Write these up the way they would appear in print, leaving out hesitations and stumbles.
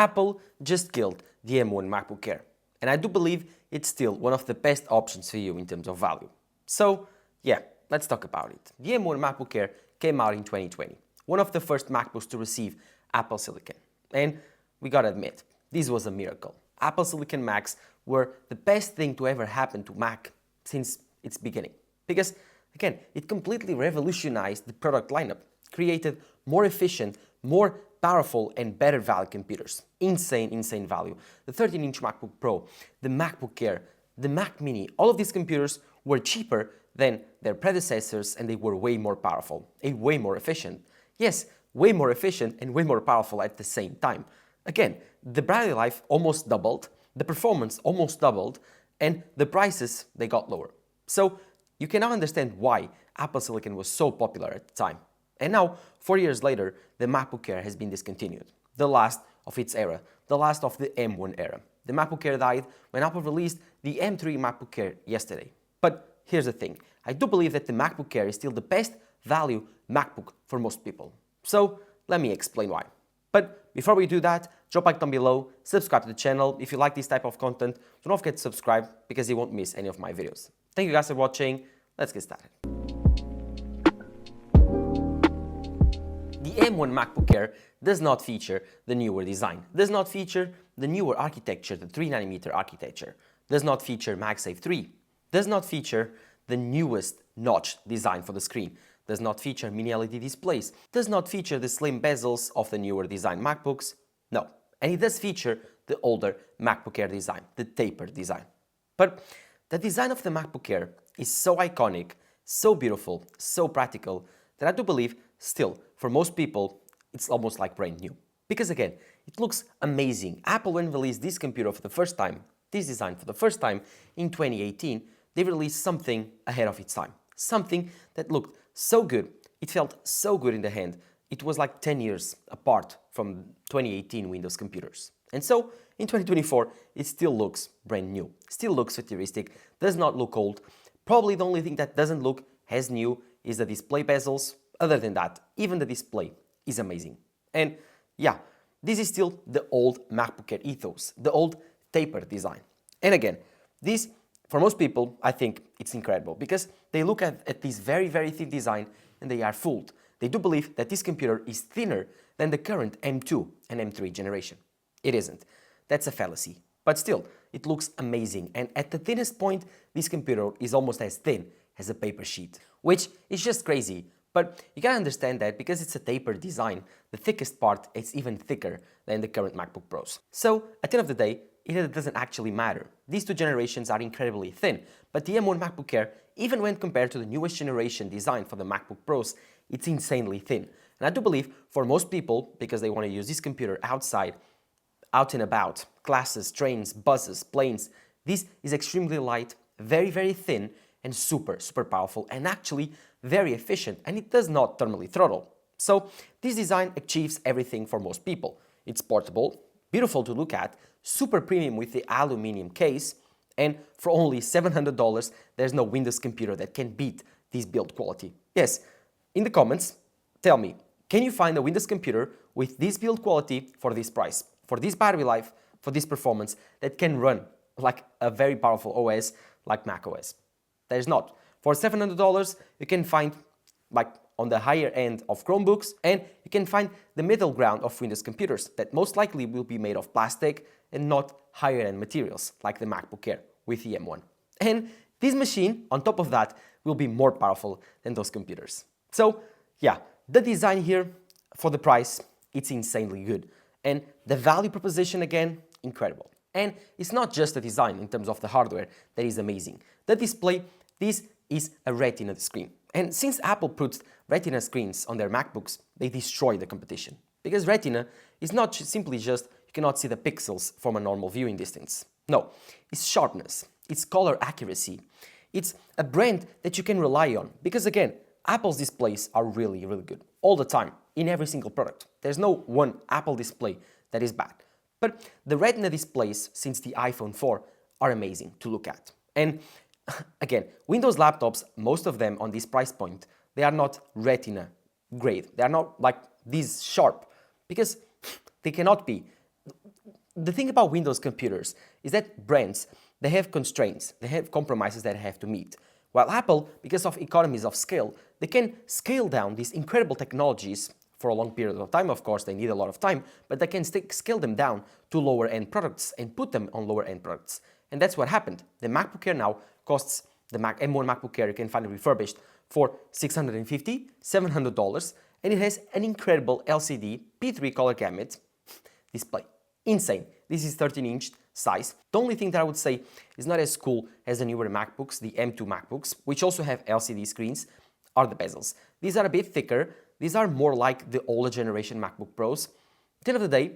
Apple just killed the M1 MacBook Air, and I do believe it's still one of the best options for you in terms of value. So yeah, let's talk about it. The M1 MacBook Air came out in 2020, one of the first MacBooks to receive Apple Silicon. And we gotta admit, this was a miracle. Apple Silicon Macs were the best thing to ever happen to Mac since its beginning. Because, again, it completely revolutionized the product lineup, created more efficient, more powerful and better value computers. Insane value. The 13-inch MacBook Pro, the MacBook Air, the Mac Mini, all of these computers were cheaper than their predecessors and they were way more powerful and way more efficient. Yes, way more efficient and way more powerful at the same time. Again, the battery life almost doubled, the performance almost doubled, and the prices, they got lower. So you can now understand why Apple Silicon was so popular at the time. And now, 4 years later, the MacBook Air has been discontinued. The last of its era, the last of the M1 era. The MacBook Air died when Apple released the M3 MacBook Air yesterday. But here's the thing, I do believe that the MacBook Air is still the best value MacBook for most people. So let me explain why. But before we do that, drop a like down below, subscribe to the channel if you like this type of content. Don't forget to subscribe because you won't miss any of my videos. Thank you guys for watching. Let's get started. The M1 MacBook Air does not feature the newer design, does not feature the newer architecture, the 3nm architecture, does not feature MagSafe 3, does not feature the newest notch design for the screen, does not feature mini LED displays, does not feature the slim bezels of the newer design MacBooks, no, and it does feature the older MacBook Air design, the tapered design. But the design of the MacBook Air is so iconic, so beautiful, so practical, that I do believe still, for most people, it's almost like brand new. Because again, it looks amazing. Apple, when released this computer for the first time, this design for the first time in 2018, they released something ahead of its time. Something that looked so good, it felt so good in the hand. It was like 10 years apart from 2018 Windows computers. And so, in 2024, it still looks brand new, still looks futuristic, does not look old. Probably the only thing that doesn't look as new is the display bezels. Other than that, even the display is amazing. And yeah, this is still the old MacBook Air ethos, the old tapered design. And again, this, for most people, I think it's incredible because they look at this very thin design and they are fooled. They do believe that this computer is thinner than the current M2 and M3 generation. It isn't. That's a fallacy. But still, it looks amazing. And at the thinnest point, this computer is almost as thin as a paper sheet, which is just crazy. But you gotta understand that because it's a tapered design, the thickest part is even thicker than the current MacBook Pros. So, at the end of the day, it doesn't actually matter. These two generations are incredibly thin, but the M1 MacBook Air, even when compared to the newest generation design for the MacBook Pros, it's insanely thin. And I do believe for most people, because they want to use this computer outside, out and about, classes, trains, buses, planes, this is extremely light, very thin, and super powerful, and actually very efficient, and it does not thermally throttle. So this design achieves everything for most people. It's portable, beautiful to look at, super premium with the aluminum case, and for only $700, there's no Windows computer that can beat this build quality. Yes, in the comments, tell me, can you find a Windows computer with this build quality for this price, for this battery life, for this performance, that can run like a very powerful OS like macOS? There's not. For $700, you can find like on the higher end of Chromebooks, and you can find the middle ground of Windows computers that most likely will be made of plastic and not higher end materials like the MacBook Air with the M1. And this machine, on top of that, will be more powerful than those computers. So yeah, the design here for the price, it's insanely good. And the value proposition, again, incredible. And it's not just the design in terms of the hardware that is amazing. The display, this is a Retina screen. And since Apple puts Retina screens on their MacBooks, they destroy the competition. Because Retina is not simply just you cannot see the pixels from a normal viewing distance. No, it's sharpness, it's color accuracy. It's a brand that you can rely on. Because again, Apple's displays are really good. All the time, in every single product. There's no one Apple display that is bad. But the Retina displays since the iPhone 4 are amazing to look at. And again, Windows laptops, most of them on this price point, they are not Retina grade. They are not like this sharp because they cannot be. The thing about Windows computers is that brands, they have constraints, they have compromises that they have to meet. While Apple, because of economies of scale, they can scale down these incredible technologies for a long period of time. Of course, they need a lot of time, but they can scale them down to lower end products and put them on lower end products. And that's what happened. The MacBook Air now costs, the M1 MacBook Air, you can find it refurbished for $650, $700, and it has an incredible LCD P3 color gamut display. Insane. This is 13-inch size. The only thing that I would say is not as cool as the newer MacBooks, the M2 MacBooks, which also have LCD screens, are the bezels. These are a bit thicker. These are more like the older generation MacBook Pros. At the end of the day,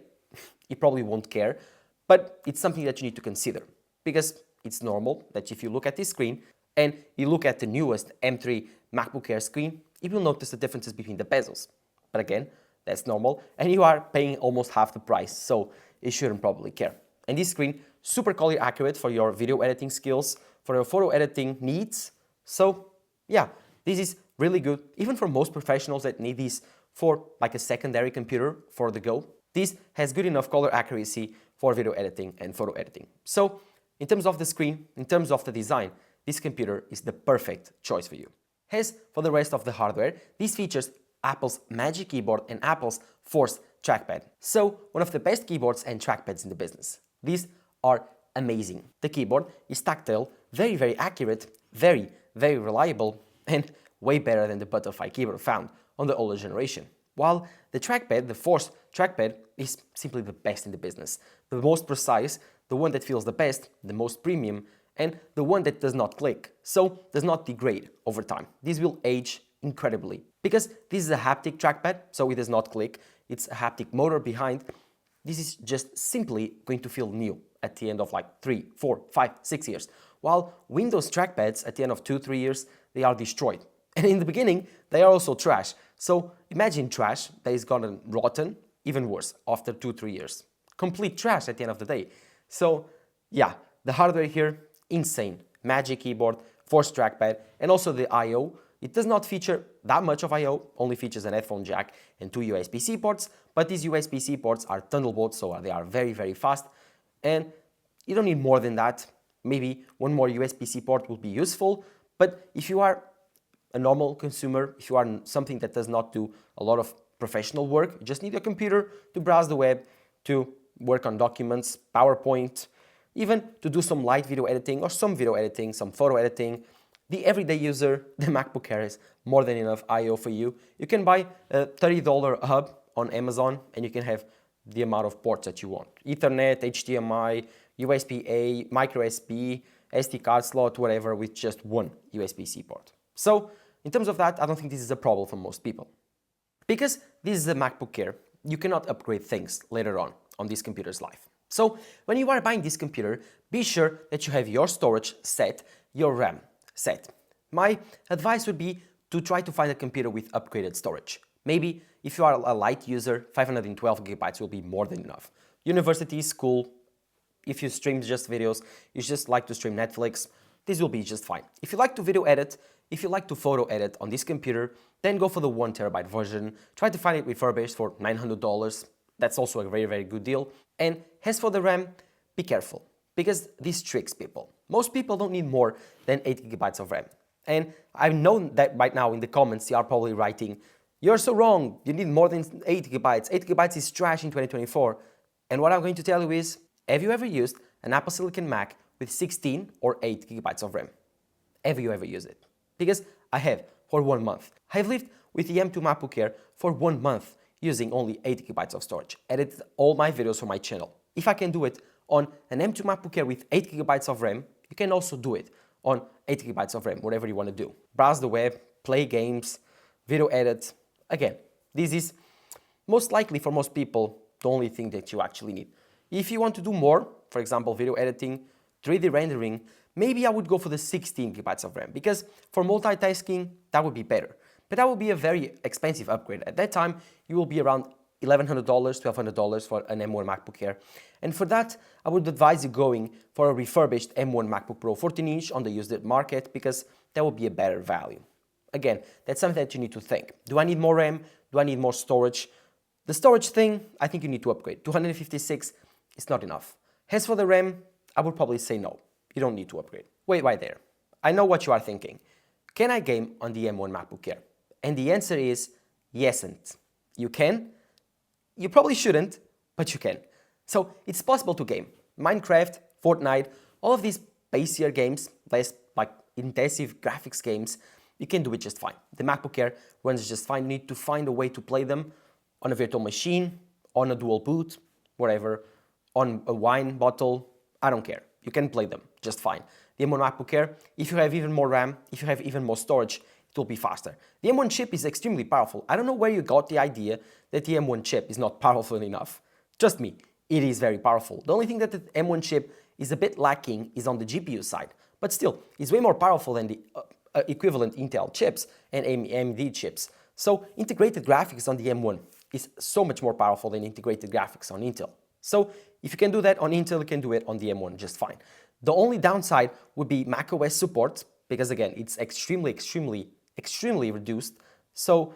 you probably won't care, but it's something that you need to consider because it's normal that if you look at this screen and you look at the newest M3 MacBook Air screen, you will notice the differences between the bezels. But again, that's normal, and you are paying almost half the price, so you shouldn't probably care. And this screen, super color accurate for your video editing skills, for your photo editing needs. So yeah, this is really good, even for most professionals that need this for like a secondary computer for the go. This has good enough color accuracy for video editing and photo editing. So in terms of the screen, in terms of the design, this computer is the perfect choice for you. As for the rest of the hardware, this features Apple's Magic Keyboard and Apple's Force trackpad. So one of the best keyboards and trackpads in the business. These are amazing. The keyboard is tactile, very, very accurate, very, very reliable, and way better than the butterfly keyboard found on the older generation. While the trackpad, the Force trackpad, is simply the best in the business. The most precise, the one that feels the best, the most premium, and the one that does not click, so does not degrade over time. This will age incredibly. Because this is a haptic trackpad, so it does not click, it's a haptic motor behind, this is just simply going to feel new at the end of like 3, 4, 5, 6 years. While Windows trackpads at the end of 2, 3 years, they are destroyed. And in the beginning, they are also trash. So imagine trash that is gotten rotten, even worse, after 2, 3 years. Complete trash at the end of the day. So yeah, the hardware here, insane. Magic Keyboard, Force trackpad, and also the I/O. It does not feature that much of I/O, only features an headphone jack and 2 USB-C ports, but these USB-C ports are Thunderbolt, so they are very, very fast, and you don't need more than that. Maybe one more USB-C port will be useful, but if you are a normal consumer, if you are something that does not do a lot of professional work, you just need a computer to browse the web, to work on documents, PowerPoint, even to do some light video editing or some video editing, some photo editing. The everyday user, the MacBook Air is more than enough I/O for you. You can buy a $30 hub on Amazon and you can have the amount of ports that you want. Ethernet, HDMI, USB-A, micro SD, SD card slot, whatever, with just one USB-C port. So in terms of that, I don't think this is a problem for most people. Because this is a MacBook Air, you cannot upgrade things later on this computer's life. So when you are buying this computer, be sure that you have your storage set, your RAM set. My advice would be to try to find a computer with upgraded storage. Maybe if you are a light user, 512 gigabytes will be more than enough. University, school, if you stream just videos, you just like to stream Netflix, this will be just fine. If you like to video edit, if you like to photo edit on this computer, then go for the 1 terabyte version. Try to find it refurbished for $900. That's also a very, very good deal. And as for the RAM, be careful, because this tricks people. Most people don't need more than 8 gigabytes of RAM. And I know that right now in the comments you are probably writing, you're so wrong, you need more than 8 gigabytes. 8 gigabytes is trash in 2024. And what I'm going to tell you is, have you ever used an Apple Silicon Mac with 16 or 8 gigabytes of RAM? Have you ever used it? Because I have, for 1 month. I've lived with the M2 MacBook Air for 1 month using only 8 gigabytes of storage. Edited all my videos for my channel. If I can do it on an M2 MacBook Air with 8 gigabytes of RAM, you can also do it on 8 gigabytes of RAM, whatever you want to do. Browse the web, play games, video edit. Again, this is most likely for most people the only thing that you actually need. If you want to do more, for example, video editing, 3D rendering, maybe I would go for the 16 gigabytes of RAM, because for multitasking, that would be better. But that would be a very expensive upgrade. At that time, you will be around $1,100, $1,200 for an M1 MacBook Air. And for that, I would advise you going for a refurbished M1 MacBook Pro 14-inch on the used market, because that would be a better value. Again, that's something that you need to think. Do I need more RAM? Do I need more storage? The storage thing, I think you need to upgrade. 256 it's not enough. As for the RAM, I would probably say no, you don't need to upgrade. Wait right there. I know what you are thinking. Can I game on the M1 MacBook Air? And the answer is yes, and you can. You probably shouldn't, but you can. So it's possible to game Minecraft, Fortnite, all of these basier games, less like intensive graphics games, you can do it just fine. The MacBook Air runs just fine. You need to find a way to play them on a virtual machine, on a dual boot, whatever, on a wine bottle, I don't care. You can play them just fine. The M1 MacBook Air, if you have even more RAM, if you have even more storage, it will be faster. The M1 chip is extremely powerful. I don't know where you got the idea that the M1 chip is not powerful enough. Trust me, it is very powerful. The only thing that the M1 chip is a bit lacking is on the GPU side, but still, it's way more powerful than the equivalent Intel chips and AMD chips. So integrated graphics on the M1 is so much more powerful than integrated graphics on Intel. So if you can do that on Intel, you can do it on the M1 just fine. The only downside would be macOS support, because again, it's extremely reduced. So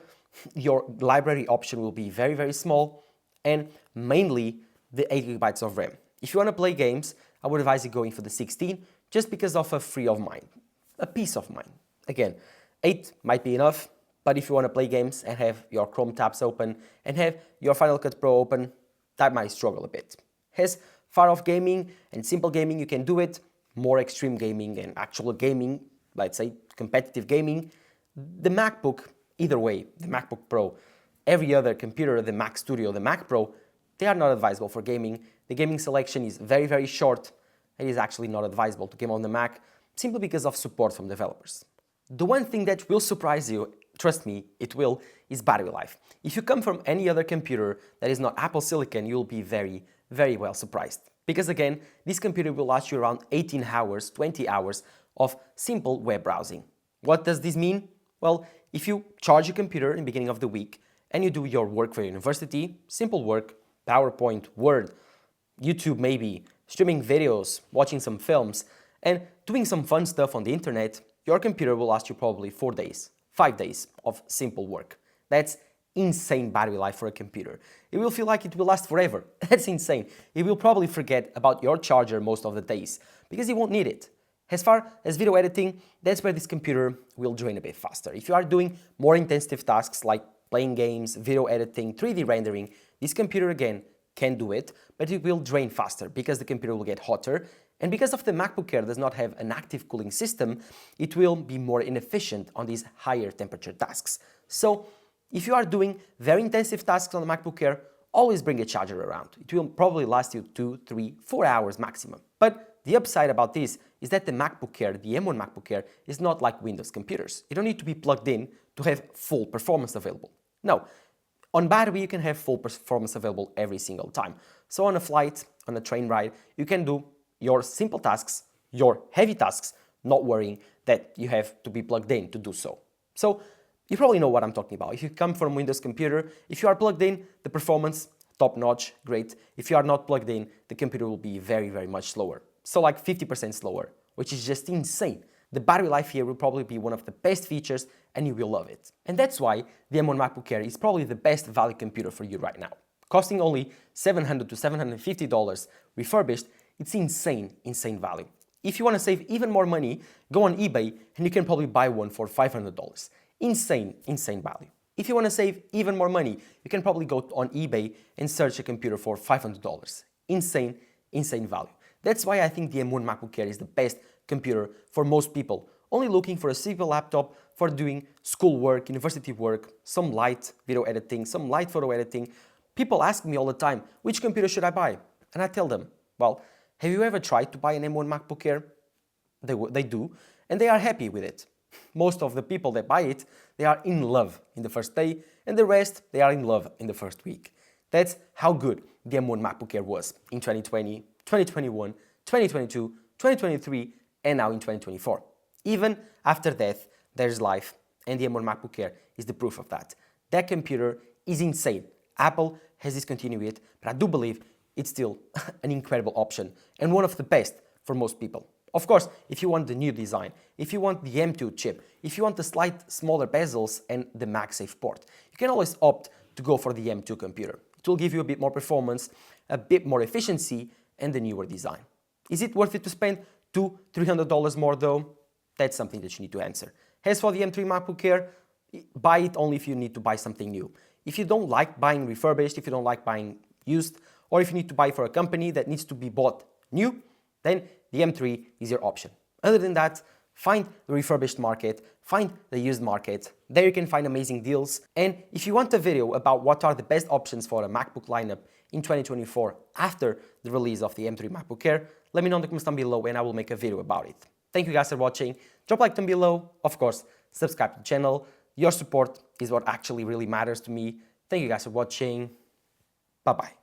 your library option will be very small, and mainly the 8 GB of RAM. If you want to play games, I would advise you going for the 16, just because of a free of mind, a peace of mind. Again, 8 might be enough, but if you want to play games and have your Chrome tabs open and have your Final Cut Pro open, that might struggle a bit. As far off gaming and simple gaming, you can do it. More extreme gaming and actual gaming, let's say competitive gaming, the MacBook, either way, the MacBook Pro, every other computer, the Mac Studio, the Mac Pro, they are not advisable for gaming. The gaming selection is very short. It is actually not advisable to game on the Mac, simply because of support from developers. The one thing that will surprise you, trust me, it will, is battery life. If you come from any other computer that is not Apple Silicon, you'll be very well surprised. Because again, this computer will last you around 18 hours, 20 hours of simple web browsing. What does this mean? Well, if you charge your computer in the beginning of the week and you do your work for university, simple work, PowerPoint, Word, YouTube maybe, streaming videos, watching some films, and doing some fun stuff on the internet, your computer will last you probably 4 days, 5 days of simple work. That's insane battery life for a computer. It will feel like it will last forever. That's insane. It will probably forget about your charger most of the days, because you won't need it. As far as video editing, that's where this computer will drain a bit faster. If you are doing more intensive tasks like playing games, video editing, 3D rendering, this computer again can do it, but it will drain faster because the computer will get hotter, and because of the MacBook Air does not have an active cooling system, it will be more inefficient on these higher temperature tasks. So if you are doing very intensive tasks on the MacBook Air, always bring a charger around. It will probably last you 2, 3, 4 hours maximum. But the upside about this is that the MacBook Air, the M1 MacBook Air, is not like Windows computers. You don't need to be plugged in to have full performance available. No, on battery you can have full performance available every single time. So on a flight, on a train ride, you can do your simple tasks, your heavy tasks, not worrying that you have to be plugged in to do so. So you probably know what I'm talking about. If you come from Windows computer, if you are plugged in, the performance, top notch, great. If you are not plugged in, the computer will be very much slower. So like 50% slower, which is just insane. The battery life here will probably be one of the best features and you will love it. And that's why the M1 MacBook Air is probably the best value computer for you right now. Costing only $700 to $750 refurbished, it's insane value. If you want to save even more money, go on eBay and you can probably buy one for $500. Insane value. If you want to save even more money, you can probably go on eBay and search a computer for $500. Insane value. That's why I think the M1 MacBook Air is the best computer for most people, only looking for a simple laptop for doing schoolwork, university work, some light video editing, some light photo editing. People ask me all the time, which computer should I buy? And I tell them, well, have you ever tried to buy an M1 MacBook Air? They do, and they are happy with it. Most of the people that buy it, they are in love in the first day, and the rest, they are in love in the first week. That's how good the M1 MacBook Air was in 2020, 2021, 2022, 2023, and now in 2024. Even after death, there's life, and the M1 MacBook Air is the proof of that. That computer is insane. Apple has discontinued it, but I do believe it's still an incredible option and one of the best for most people. Of course, if you want the new design, if you want the M2 chip, if you want the slight smaller bezels and the MagSafe port, you can always opt to go for the M2 computer. It will give you a bit more performance, a bit more efficiency and the newer design. Is it worth it to spend $200-300 more though? That's something that you need to answer. As for the M3 MacBook Air, buy it only if you need to buy something new. If you don't like buying refurbished, if you don't like buying used, or if you need to buy for a company that needs to be bought new, then the M3 is your option. Other than that, find the refurbished market, find the used market. There you can find amazing deals. And if you want a video about what are the best options for a MacBook lineup in 2024 after the release of the M3 MacBook Air, let me know in the comments down below and I will make a video about it. Thank you guys for watching. Drop a like down below. Of course, subscribe to the channel. Your support is what actually really matters to me. Thank you guys for watching. Bye-bye.